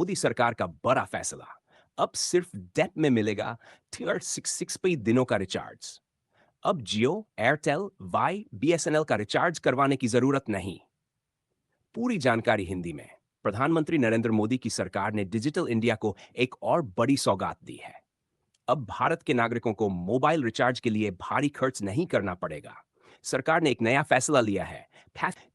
मोदी सरकार का बड़ा फैसला। अब सिर्फ डेप में मिलेगा 366 दिनों का रिचार्ज। अब जियो, एयरटेल, वाई, बीएसएनएल का रिचार्ज करवाने की जरूरत नहीं। पूरी जानकारी हिंदी में। प्रधानमंत्री नरेंद्र मोदी की सरकार ने डिजिटल इंडिया को एक और बड़ी सौगात दी है। अब भारत के नागरिकों को मोबाइल रिचार्ज के लिए भारी खर्च नहीं करना पड़ेगा। सरकार ने एक नया फैसला लिया है,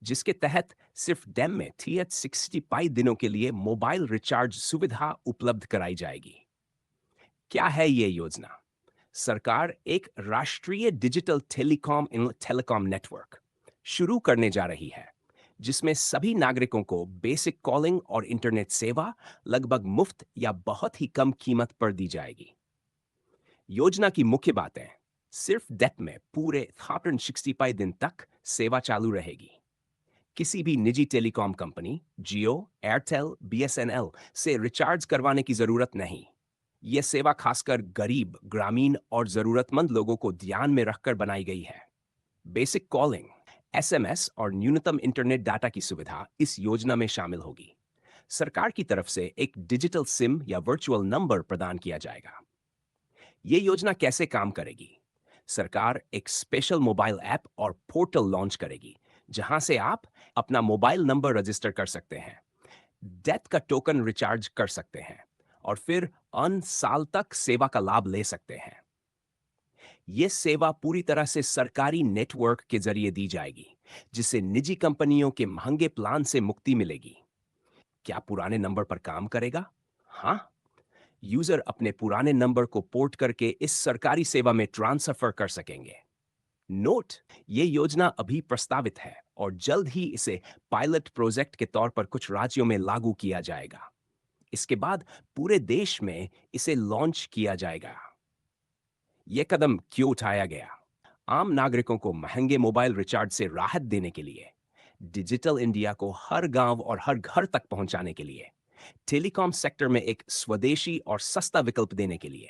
जिसके तहत सिर्फ डेम में 365 दिनों के लिए मोबाइल रिचार्ज सुविधा उपलब्ध कराई जाएगी। क्या है ये योजना? सरकार एक राष्ट्रीय डिजिटल टेलीकॉम नेटवर्क शुरू करने जा रही है, जिसमें सभी नागरिकों को बेसिक कॉलिंग और इंटरनेट सेवा लगभग मुफ्त या बहुत ही कम कीमत पर दी जाएगी। योजना की मुख्य बातें। सिर्फ डेप में पूरे 365 दिन तक सेवा चालू रहेगी। किसी भी निजी टेलीकॉम कंपनी, जियो, एयरटेल, बीएसएनएल से रिचार्ज करवाने की जरूरत नहीं। यह सेवा खासकर गरीब, ग्रामीण और जरूरतमंद लोगों को ध्यान में रखकर बनाई गई है। बेसिक कॉलिंग, एसएमएस और न्यूनतम इंटरनेट डाटा की सुविधा इस योजना में शामिल होगी। सरकार की तरफ से एक डिजिटल सिम या वर्चुअल नंबर प्रदान किया जाएगा। ये योजना कैसे काम करेगी? सरकार एक स्पेशल मोबाइल ऐप और पोर्टल लॉन्च करेगी, जहां से आप अपना मोबाइल नंबर रजिस्टर कर सकते हैं, डेथ का टोकन रिचार्ज कर सकते हैं और फिर अन साल तक सेवा का लाभ ले सकते हैं। ये सेवा पूरी तरह से सरकारी नेटवर्क के जरिए दी जाएगी, जिससे निजी कंपनियों के महंगे प्लान से मुक्ति मिलेगी। क्या पुराने नंबर पर काम करेगा? हाँ, यूजर अपने पुराने नंबर को पोर्ट करके इस सरकारी सेवा में ट्रांसफर कर सकेंगे। नोट, ये योजना अभी प्रस्तावित है और जल्द ही इसे पायलट प्रोजेक्ट के तौर पर कुछ राज्यों में लागू किया जाएगा। इसके बाद पूरे देश में इसे लॉन्च किया जाएगा। यह कदम क्यों उठाया गया? आम नागरिकों को महंगे मोबाइल रिचार्ज से राहत देने के लिए, डिजिटल इंडिया को हर गांव और हर घर तक पहुंचाने के लिए, टेलीकॉम सेक्टर में एक स्वदेशी और सस्ता विकल्प देने के लिए।